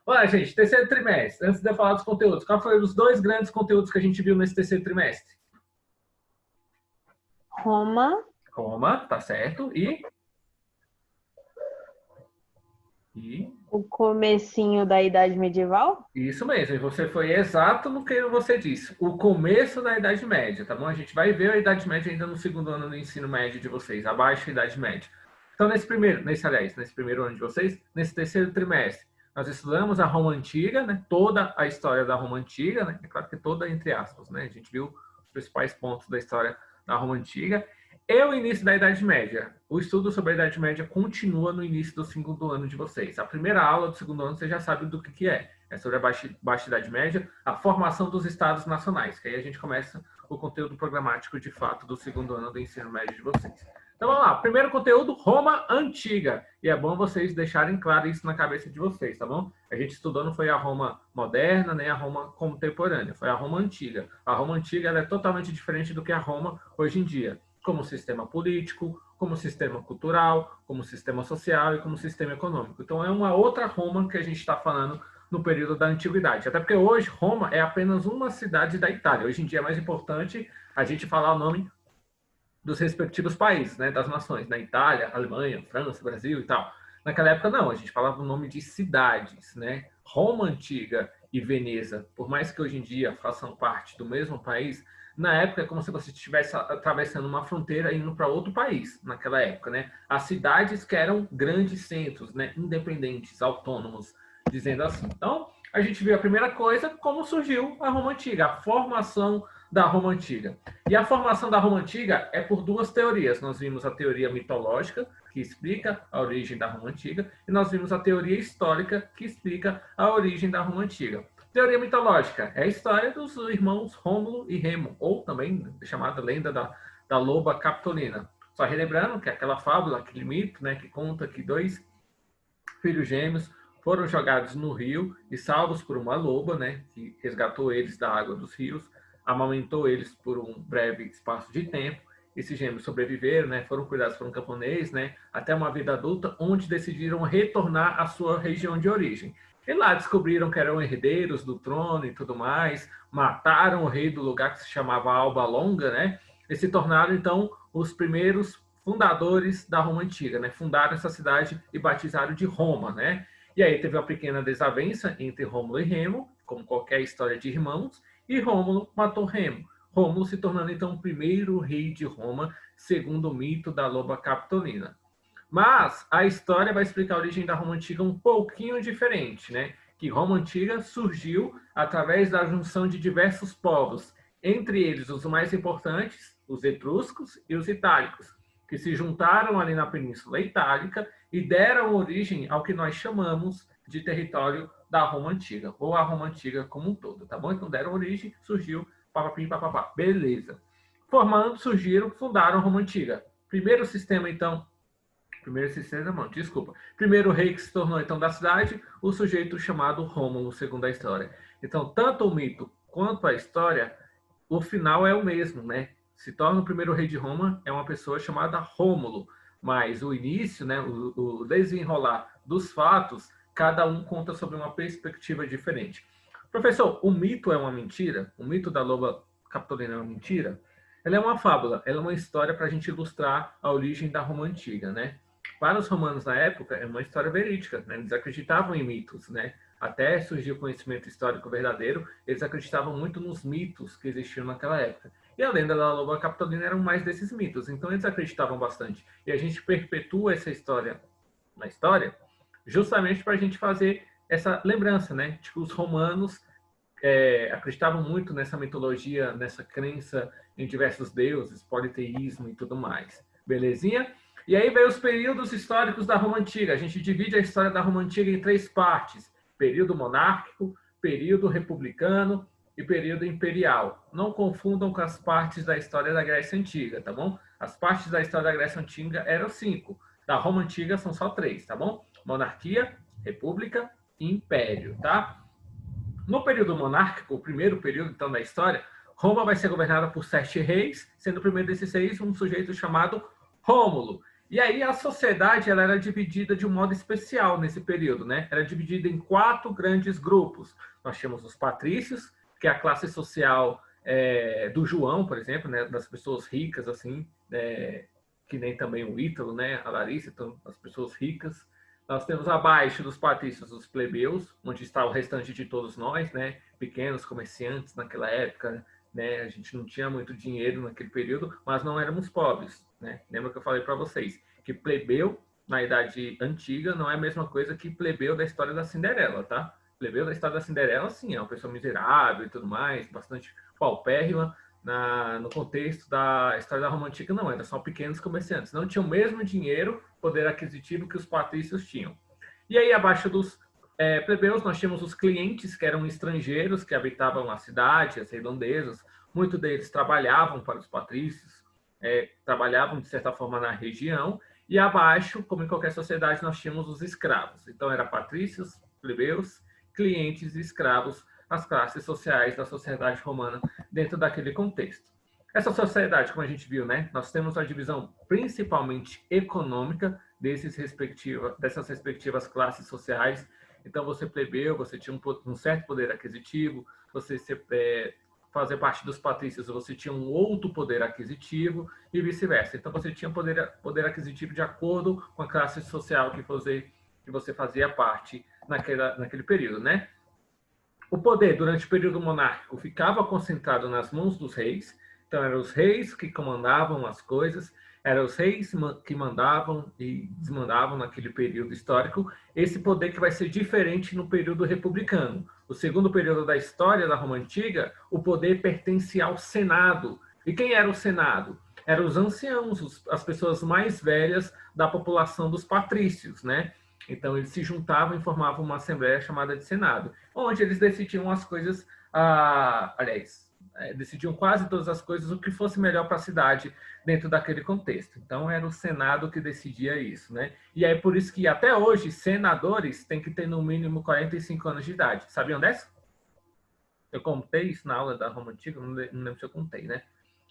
Olha, gente, terceiro trimestre. Antes de eu falar dos conteúdos, qual foram os dois grandes conteúdos que a gente viu nesse terceiro trimestre? Roma, Roma, tá certo. E o comecinho da Idade Medieval. isso mesmo, e você foi exato no que você disse. O começo da Idade Média, tá bom? A gente vai ver a Idade Média ainda no segundo ano do ensino médio de vocês, abaixo da Idade Média. Então, nesse primeiro ano de vocês, nesse terceiro trimestre, nós estudamos a Roma Antiga, né? Toda a história da Roma Antiga, né? É claro que toda entre aspas, né? A gente viu os principais pontos da história da Roma Antiga. E o início da Idade Média. O estudo sobre a Idade Média continua no início do segundo ano de vocês. A primeira aula do segundo ano você já sabe do que é. É sobre a Baixa Idade Média, a formação dos estados nacionais, que aí a gente começa o conteúdo programático de fato do segundo ano do ensino médio de vocês. Então vamos lá, primeiro conteúdo, Roma Antiga. E é bom vocês deixarem claro isso na cabeça de vocês, tá bom? A gente estudou não foi a Roma moderna, nem a Roma contemporânea, foi a Roma Antiga. A Roma Antiga ela é totalmente diferente do que a Roma hoje em dia, como sistema político, como sistema cultural, como sistema social e como sistema econômico. Então é uma outra Roma que a gente está falando no período da antiguidade. Até porque hoje Roma é apenas uma cidade da Itália. Hoje em dia é mais importante a gente falar o nome dos respectivos países, né, das nações, na Itália, Alemanha, França, Brasil e tal. Naquela época não, a gente falava o nome de cidades, né? Roma Antiga e Veneza, por mais que hoje em dia façam parte do mesmo país, na época é como se você estivesse atravessando uma fronteira e indo para outro país, naquela época, né? As cidades que eram grandes centros, né, independentes, autônomos, dizendo assim. Então, a gente viu a primeira coisa, como surgiu a Roma Antiga, a formação da Roma Antiga. E a formação da Roma Antiga é por duas teorias. Nós vimos a teoria mitológica, que explica a origem da Roma Antiga, e nós vimos a teoria histórica, que explica a origem da Roma Antiga. Teoria mitológica é a história dos irmãos Rômulo e Remo, ou também chamada lenda da loba Capitolina. Só relembrando que aquela fábula, aquele mito, né, que conta que dois filhos gêmeos foram jogados no rio e salvos por uma loba, né, que resgatou eles da água dos rios, amamentou eles por um breve espaço de tempo. Esses gêmeos sobreviveram, né, foram cuidados por um camponês, né, até uma vida adulta, onde decidiram retornar à sua região de origem. E lá descobriram que eram herdeiros do trono e tudo mais, mataram o rei do lugar que se chamava Alba Longa, né, e se tornaram, então, os primeiros fundadores da Roma Antiga, né? Fundaram essa cidade e batizaram de Roma, né? E aí teve uma pequena desavença entre Rômulo e Remo, como qualquer história de irmãos, e Rômulo matou Remo. Rômulo se tornando então o primeiro rei de Roma, segundo o mito da loba Capitolina. Mas a história vai explicar a origem da Roma Antiga um pouquinho diferente, né? Que Roma Antiga surgiu através da junção de diversos povos, entre eles os mais importantes, os etruscos e os itálicos, que se juntaram ali na Península Itálica e deram origem ao que nós chamamos de território da Roma Antiga, ou a Roma Antiga como um todo, tá bom? Então deram origem, surgiu, papapim, papapá, beleza. Formando, surgiram, fundaram a Roma Antiga. Primeiro sistema, então, primeiro rei que se tornou então da cidade, o sujeito chamado Rômulo, segundo a história. Então, tanto o mito quanto a história, o final é o mesmo, né? Se torna o primeiro rei de Roma é uma pessoa chamada Rômulo, mas o início, né, o desenrolar dos fatos, cada um conta sobre uma perspectiva diferente. Professor, o mito é uma mentira? O mito da loba Capitolina é uma mentira? Ela é uma fábula, ela é uma história para a gente ilustrar a origem da Roma Antiga, né? Para os romanos na época, é uma história verídica, né? Eles acreditavam em mitos, né? Até surgir o conhecimento histórico verdadeiro, eles acreditavam muito nos mitos que existiam naquela época. E a lenda da loba capitolina eram mais desses mitos, então eles acreditavam bastante. E a gente perpetua essa história na história justamente para a gente fazer essa lembrança, né? Tipo, os romanos acreditavam muito nessa mitologia, nessa crença em diversos deuses, politeísmo e tudo mais. Belezinha? E aí vem os períodos históricos da Roma Antiga. A gente divide a história da Roma Antiga em três partes: período monárquico, período republicano e período imperial. Não confundam com as partes da história da Grécia Antiga, tá bom? As partes da história da Grécia Antiga eram 5. Da Roma Antiga são só 3, tá bom? Monarquia, república e império, tá? No período monárquico, o primeiro período então da história, Roma vai ser governada por 7 reis, sendo o primeiro desses 6 um sujeito chamado Rômulo. E aí a sociedade ela era dividida de um modo especial nesse período, né? Era dividida em 4 grandes grupos. Nós tínhamos os patrícios, que é a classe social do João, por exemplo, né? Das pessoas ricas, assim, que nem também o Ítalo, né? A Larissa, então, as pessoas ricas. Nós temos abaixo dos patrícios os plebeus, onde está o restante de todos nós, né? Pequenos comerciantes naquela época, né? A gente não tinha muito dinheiro naquele período, mas não éramos pobres, né? Lembra que eu falei para vocês que plebeu na Idade Antiga não é a mesma coisa que plebeu da história da Cinderela, tá? Plebeu da história da Cinderela, sim, é uma pessoa miserável e tudo mais, bastante paupérrima. No contexto da história da Roma Antiga, não, eram só pequenos comerciantes. Não tinham o mesmo dinheiro, poder aquisitivo que os patrícios tinham. E aí, abaixo dos plebeus, nós tínhamos os clientes, que eram estrangeiros, que habitavam a cidade, as redondezas. Muitos deles trabalhavam para os patrícios, trabalhavam, de certa forma, na região. E abaixo, como em qualquer sociedade, nós tínhamos os escravos. Então, eram patrícios, plebeus, clientes e escravos, as classes sociais da sociedade romana dentro daquele contexto. Essa sociedade, como a gente viu, né, nós temos a divisão principalmente econômica dessas respectivas classes sociais. Então, você plebeu, você tinha um certo poder aquisitivo, você fazer parte dos patrícios, você tinha um outro poder aquisitivo e vice-versa. Então, você tinha poder aquisitivo de acordo com a classe social que você fazia parte naquele período, né? O poder, durante o período monárquico, ficava concentrado nas mãos dos reis. Então, eram os reis que comandavam as coisas, eram os reis que mandavam e desmandavam naquele período histórico. Esse poder que vai ser diferente no período republicano. O segundo período da história da Roma Antiga, o poder pertencia ao Senado. E quem era o Senado? Eram os anciãos, as pessoas mais velhas da população dos patrícios, né? Então, eles se juntavam e formavam uma assembleia chamada de Senado, onde eles decidiam as coisas, decidiam quase todas as coisas, o que fosse melhor para a cidade dentro daquele contexto. Então, era o Senado que decidia isso, né? E é por isso que, até hoje, senadores têm que ter, no mínimo, 45 anos de idade. Sabiam dessa? Eu contei isso na aula da Roma Antiga, não lembro se eu contei, né?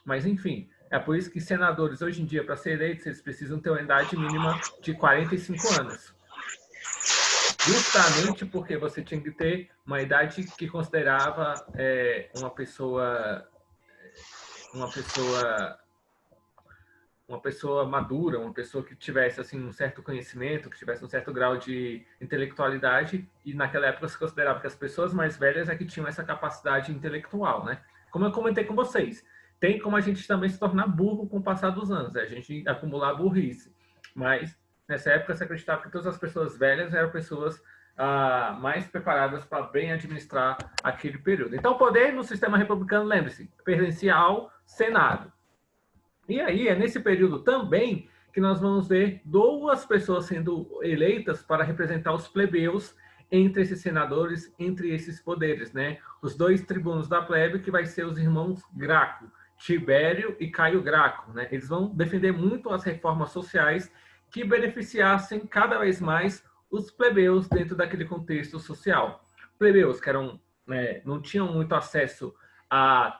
Mas, enfim, é por isso que senadores, hoje em dia, para ser eleitos, eles precisam ter uma idade mínima de 45 anos. Justamente porque você tinha que ter uma idade que considerava uma pessoa madura, uma pessoa que tivesse assim um certo conhecimento, que tivesse um certo grau de intelectualidade, e naquela época se considerava que as pessoas mais velhas é que tinham essa capacidade intelectual, né? Como eu comentei com vocês, tem como a gente também se tornar burro com o passar dos anos, a gente acumular burrice, mas nessa época se acreditava que todas as pessoas velhas eram pessoas mais preparadas para bem administrar aquele período. Então, o poder no sistema republicano, lembre-se, pertencia ao Senado. E aí, é nesse período também que nós vamos ver 2 pessoas sendo eleitas para representar os plebeus entre esses senadores, entre esses poderes, né? Os 2 tribunos da plebe, que vai ser os irmãos Graco, Tibério e Caio Graco, né? Eles vão defender muito as reformas sociais que beneficiassem cada vez mais os plebeus dentro daquele contexto social. Plebeus que não tinham muito acesso às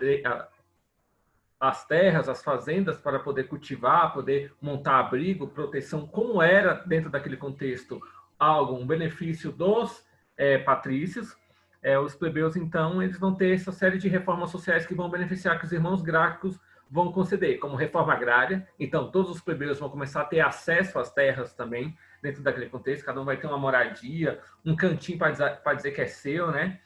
terras, às fazendas para poder cultivar, poder montar abrigo, proteção, como era dentro daquele contexto um benefício dos patrícios. Os plebeus, então, eles vão ter essa série de reformas sociais que vão beneficiar, que os irmãos gráficos vão conceder, como reforma agrária. Então, todos os plebeus vão começar a ter acesso às terras também, dentro daquele contexto. Cada um vai ter uma moradia, um cantinho para dizer que é seu, né?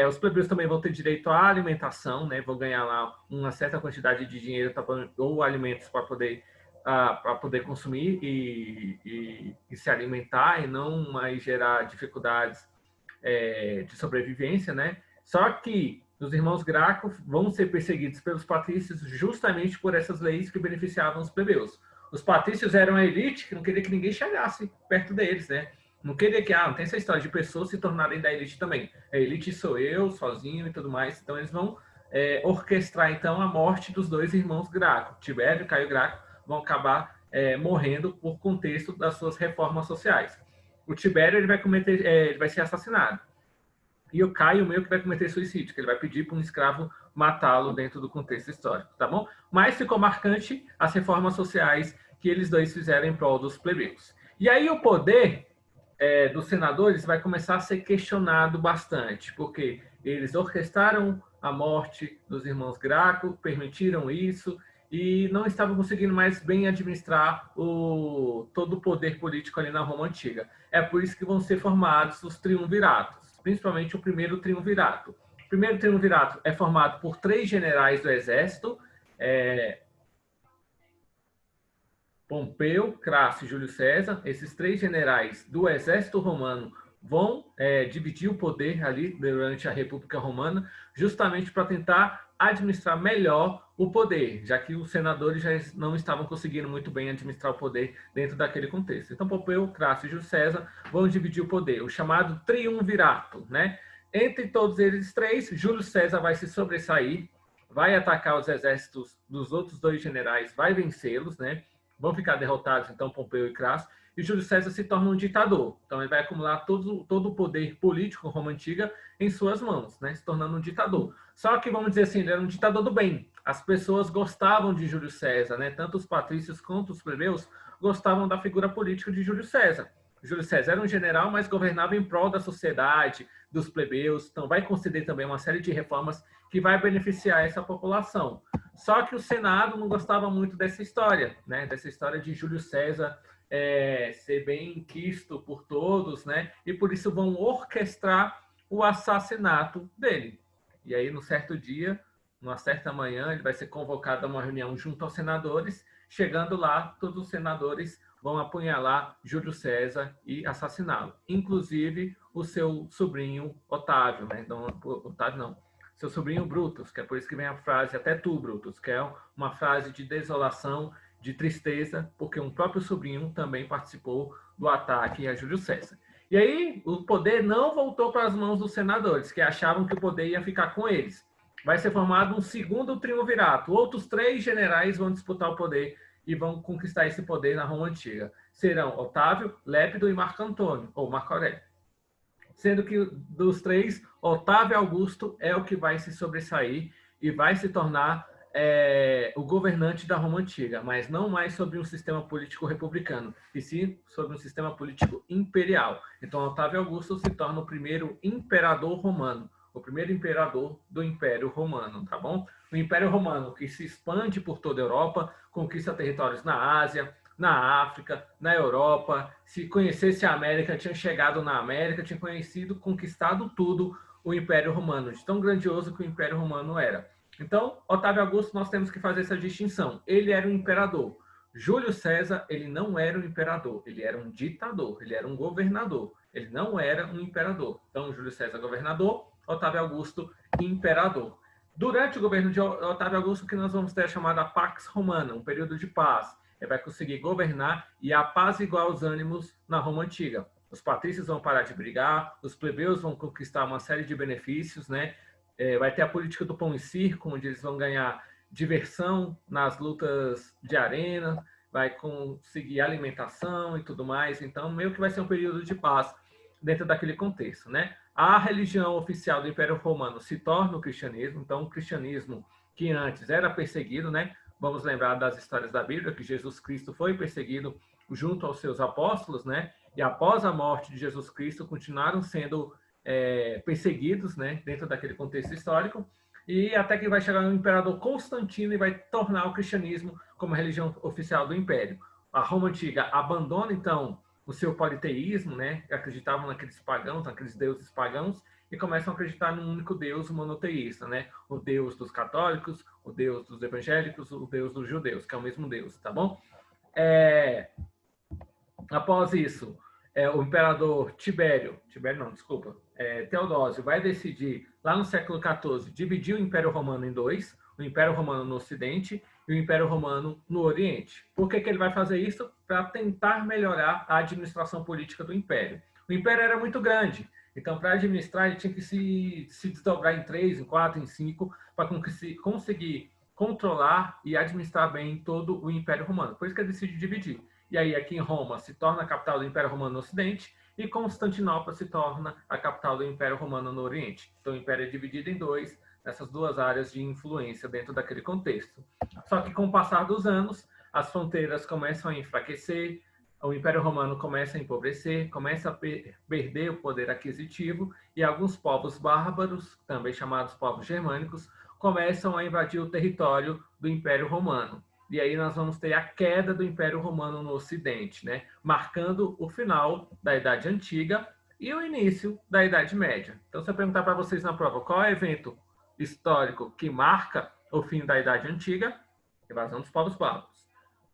Os plebeus também vão ter direito à alimentação, né? Vão ganhar lá uma certa quantidade de dinheiro ou alimentos para poder consumir e se alimentar, e não mais gerar dificuldades de sobrevivência, né? Só que os irmãos Graco vão ser perseguidos pelos patrícios justamente por essas leis que beneficiavam os plebeus. Os patrícios eram a elite que não queria que ninguém chegasse perto deles, né? Não queria que, não tem essa história de pessoas se tornarem da elite também. A elite sou eu, sozinho e tudo mais. Então, eles vão orquestrar, então, a morte dos 2 irmãos Graco. Tibério e Caio Graco vão acabar morrendo por contexto das suas reformas sociais. O Tibério ele vai ser assassinado. E o Caio meio que vai cometer suicídio, que ele vai pedir para um escravo matá-lo dentro do contexto histórico, tá bom? Mas ficou marcante as reformas sociais que eles dois fizeram em prol dos plebeus. E aí o poder dos senadores vai começar a ser questionado bastante, porque eles orquestraram a morte dos irmãos Graco, permitiram isso e não estavam conseguindo mais bem administrar todo o poder político ali na Roma Antiga. É por isso que vão ser formados os triunviratos, principalmente o primeiro triunvirato. O primeiro triunvirato é formado por 3 generais do exército, Pompeu, Crasso e Júlio César. Esses 3 generais do exército romano vão dividir o poder ali durante a República Romana, justamente para tentar administrar melhor o poder, já que os senadores já não estavam conseguindo muito bem administrar o poder dentro daquele contexto. Então, Pompeu, Crasso e Júlio César vão dividir o poder, o chamado triunvirato, né? Entre todos eles 3, Júlio César vai se sobressair, vai atacar os exércitos dos outros 2 generais, vai vencê-los, né? Vão ficar derrotados, então, Pompeu e Crasso, e Júlio César se torna um ditador. Então, ele vai acumular todo o poder político Roma Antiga em suas mãos, né? Se tornando um ditador. Só que, vamos dizer assim, ele era um ditador do bem. As pessoas gostavam de Júlio César, né? Tanto os patrícios quanto os plebeus gostavam da figura política de Júlio César. Júlio César era um general, mas governava em prol da sociedade, dos plebeus. Então, vai conceder também uma série de reformas que vai beneficiar essa população. Só que o Senado não gostava muito dessa história, né? Dessa história de Júlio César ser bem quisto por todos, né? E por isso vão orquestrar o assassinato dele. E aí, num certo dia, numa certa manhã, ele vai ser convocado a uma reunião junto aos senadores. Chegando lá, todos os senadores vão apunhalar Júlio César e assassiná-lo. Inclusive o seu sobrinho Otávio, né? Não, Otávio não. Seu sobrinho Brutus, que é por isso que vem a frase até tu, Brutus, que é uma frase de desolação, de tristeza, porque um próprio sobrinho também participou do ataque a Júlio César. E aí o poder não voltou para as mãos dos senadores, que achavam que o poder ia ficar com eles. Vai ser formado um segundo triunvirato. Outros 3 generais vão disputar o poder e vão conquistar esse poder na Roma Antiga. Serão Otávio, Lépido e Marco Antônio, ou Marco Aurélio. Sendo que dos 3, Otávio Augusto é o que vai se sobressair e vai se tornar o governante da Roma Antiga, mas não mais sobre um sistema político republicano, e sim sobre um sistema político imperial. Então, Otávio Augusto se torna o primeiro imperador romano, o primeiro imperador do Império Romano, tá bom? O Império Romano que se expande por toda a Europa, conquista territórios na Ásia, na África, na Europa. Se conhecesse a América, tinha chegado na América, tinha conhecido, conquistado tudo o Império Romano, de tão grandioso que o Império Romano era. Então, Otávio Augusto, nós temos que fazer essa distinção. Ele era um imperador. Júlio César, ele não era um imperador, ele era um ditador, ele era um governador. Ele não era um imperador. Então, Júlio César, governador, Otávio Augusto, imperador. Durante o governo de Otávio Augusto, que nós vamos ter a chamada Pax Romana, um período de paz. Ele vai conseguir governar e apaziguar os ânimos na Roma Antiga. Os patrícios vão parar de brigar, os plebeus vão conquistar uma série de benefícios, né? Vai ter a política do pão e circo, onde eles vão ganhar diversão nas lutas de arena, vai conseguir alimentação e tudo mais. Então, meio que vai ser um período de paz dentro daquele contexto, né? A religião oficial do Império Romano se torna o cristianismo. Então, o cristianismo que antes era perseguido, né? Vamos lembrar das histórias da Bíblia, que Jesus Cristo foi perseguido junto aos seus apóstolos, né? E após a morte de Jesus Cristo, continuaram sendo perseguidos, né? Dentro daquele contexto histórico. E até que vai chegar o imperador Constantino e vai tornar o cristianismo como a religião oficial do Império. A Roma Antiga abandona, então, o seu politeísmo, né? Acreditavam naqueles pagãos, naqueles deuses pagãos, e começam a acreditar num único Deus monoteísta, né? O Deus dos católicos, o Deus dos evangélicos, o Deus dos judeus, que é o mesmo Deus, tá bom? Após isso, o imperador Teodósio vai decidir, lá no século XIV, dividir o Império Romano em 2, o Império Romano no Ocidente e o Império Romano no Oriente. Por que ele vai fazer isso? Para tentar melhorar a administração política do Império. O Império era muito grande, então, para administrar, ele tinha que se desdobrar em 3, em 4, em 5, para conseguir controlar e administrar bem todo o Império Romano. Por isso que ele decide dividir. E aí, aqui em Roma, se torna a capital do Império Romano no Ocidente, e Constantinopla se torna a capital do Império Romano no Oriente. Então, o Império é dividido em 2, nessas 2 áreas de influência dentro daquele contexto. Só que, com o passar dos anos, as fronteiras começam a enfraquecer, o Império Romano começa a empobrecer, começa a perder o poder aquisitivo e alguns povos bárbaros, também chamados povos germânicos, começam a invadir o território do Império Romano. E aí nós vamos ter a queda do Império Romano no Ocidente, né? Marcando o final da Idade Antiga e o início da Idade Média. Então, se eu perguntar para vocês na prova qual é o evento histórico que marca o fim da Idade Antiga, invasão dos povos bárbaros.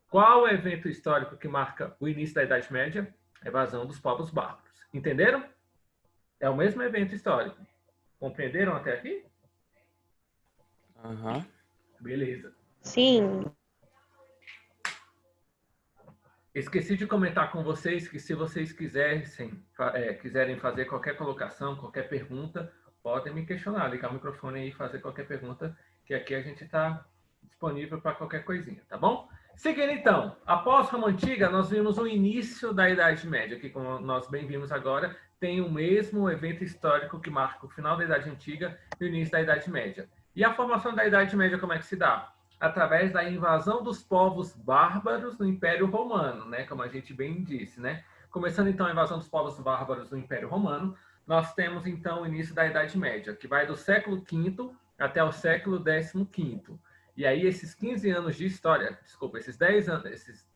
Qual é o evento histórico que marca o início da Idade Média? A invasão dos povos bárbaros. Entenderam? É o mesmo evento histórico. Compreenderam até aqui? Aham. Beleza. Sim. Esqueci de comentar com vocês que se vocês quiserem fazer qualquer colocação, qualquer pergunta, podem me questionar, ligar o microfone e fazer qualquer pergunta, que aqui a gente está disponível para qualquer coisinha, tá bom? Seguindo então, após Roma Antiga, nós vimos o início da Idade Média, que como nós bem vimos agora, tem o mesmo evento histórico que marca o final da Idade Antiga e o início da Idade Média. E a formação da Idade Média como é que se dá? Através da invasão dos povos bárbaros no Império Romano, né? Como a gente bem disse, né? Começando então a invasão dos povos bárbaros no Império Romano, nós temos então o início da Idade Média, que vai do século V até o século XV. E aí esses 15 anos de história, desculpa, esses 10 anos,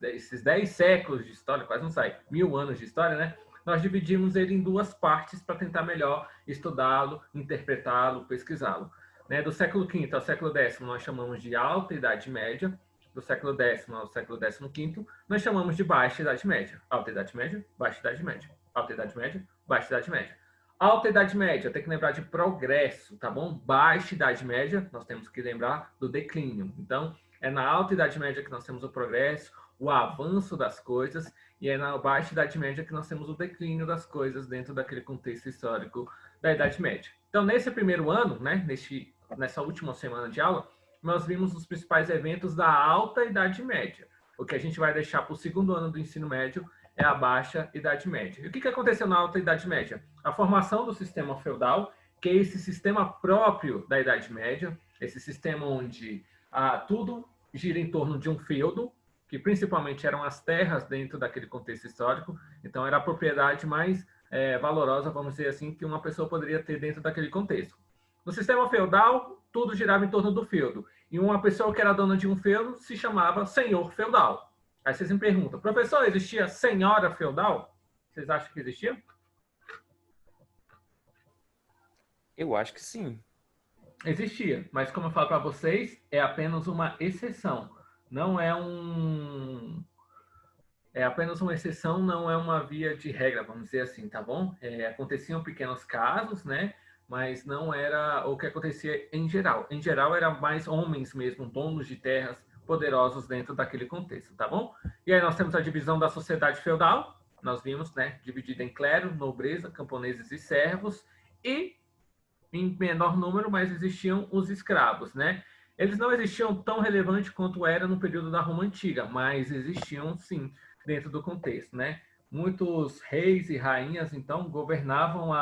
esses 10 séculos de história, quase não sai, 1000 anos de história, né? Nós dividimos ele em duas partes para tentar melhor estudá-lo, interpretá-lo, pesquisá-lo. Né? Do século V ao século X nós chamamos de Alta Idade Média, do século X ao século XV nós chamamos de Baixa Idade Média. Alta Idade Média, Baixa Idade Média. Alta Idade Média, Baixa Idade Média. Alta Idade Média, tem que lembrar de progresso, tá bom? Baixa Idade Média, nós temos que lembrar do declínio. Então, é na Alta Idade Média que nós temos o progresso, o avanço das coisas, e é na Baixa Idade Média que nós temos o declínio das coisas dentro daquele contexto histórico da Idade Média. Então, nesse primeiro ano, né, nessa última semana de aula, nós vimos os principais eventos da Alta Idade Média. O que a gente vai deixar para o segundo ano do ensino médio é a Baixa Idade Média. E o que aconteceu na Alta Idade Média? A formação do sistema feudal, que é esse sistema próprio da Idade Média, esse sistema onde tudo gira em torno de um feudo, que principalmente eram as terras dentro daquele contexto histórico, então era a propriedade mais valorosa, vamos dizer assim, que uma pessoa poderia ter dentro daquele contexto. No sistema feudal, tudo girava em torno do feudo. E uma pessoa que era dona de um feudo se chamava senhor feudal. Aí vocês me perguntam, professor, existia senhora feudal? Vocês acham que existia? Eu acho que sim. Existia, mas como eu falo para vocês, é apenas uma exceção. Não é É apenas uma exceção, não é uma via de regra, vamos dizer assim, tá bom? Aconteciam pequenos casos, né? Mas não era o que acontecia em geral. Em geral, eram mais homens mesmo, donos de terras poderosos dentro daquele contexto, tá bom? E aí nós temos a divisão da sociedade feudal, nós vimos, né? Dividida em clero, nobreza, camponeses e servos, e em menor número, mas existiam os escravos, né? Eles não existiam tão relevantes quanto era no período da Roma Antiga, mas existiam sim dentro do contexto, né? Muitos reis e rainhas, então, governavam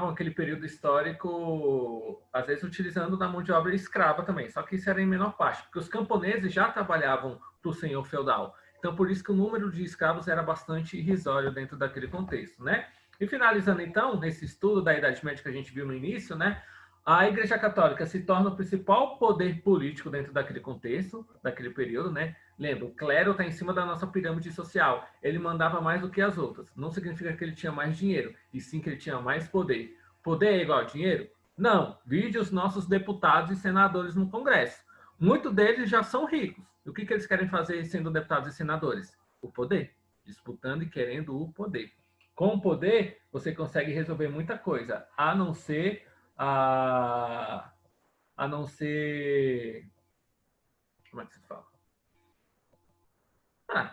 aquele período histórico, às vezes utilizando da mão de obra escrava também, só que isso era em menor parte, porque os camponeses já trabalhavam para o senhor feudal. Então, por isso que o número de escravos era bastante irrisório dentro daquele contexto, né? E finalizando, então, esse estudo da Idade Média que a gente viu no início, né? A Igreja Católica se torna o principal poder político dentro daquele contexto, daquele período, né? Lembra, o clero está em cima da nossa pirâmide social. Ele mandava mais do que as outras. Não significa que ele tinha mais dinheiro, e sim que ele tinha mais poder. Poder é igual a dinheiro? Não. Vide os nossos deputados e senadores no Congresso. Muitos deles já são ricos. E o que eles querem fazer sendo deputados e senadores? O poder. Disputando e querendo o poder. Com o poder, você consegue resolver muita coisa, a não ser como é que se fala?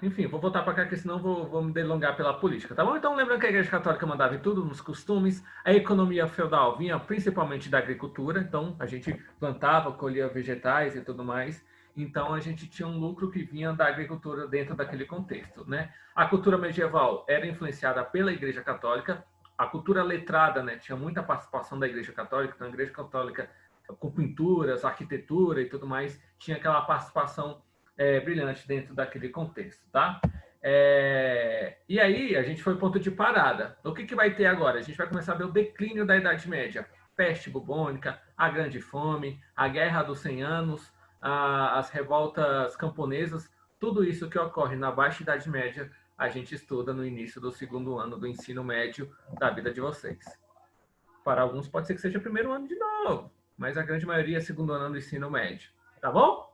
Enfim, vou voltar para cá, porque senão vou me delongar pela política, tá bom? Então, lembrando que a Igreja Católica mandava em tudo, nos costumes, a economia feudal vinha principalmente da agricultura, então a gente plantava, colhia vegetais e tudo mais, então a gente tinha um lucro que vinha da agricultura dentro daquele contexto, né? A cultura medieval era influenciada pela Igreja Católica, a cultura letrada, né, tinha muita participação da Igreja Católica, então a Igreja Católica com pinturas, arquitetura e tudo mais, tinha aquela participação brilhante dentro daquele contexto, tá? E aí, a gente foi ponto de parada. O que vai ter agora? A gente vai começar a ver o declínio da Idade Média. Peste bubônica, a Grande Fome, a Guerra dos 100 Anos, as revoltas camponesas, tudo isso que ocorre na Baixa Idade Média, a gente estuda no início do segundo ano do ensino médio da vida de vocês. Para alguns pode ser que seja primeiro ano de novo, mas a grande maioria é segundo ano do ensino médio. Tá bom?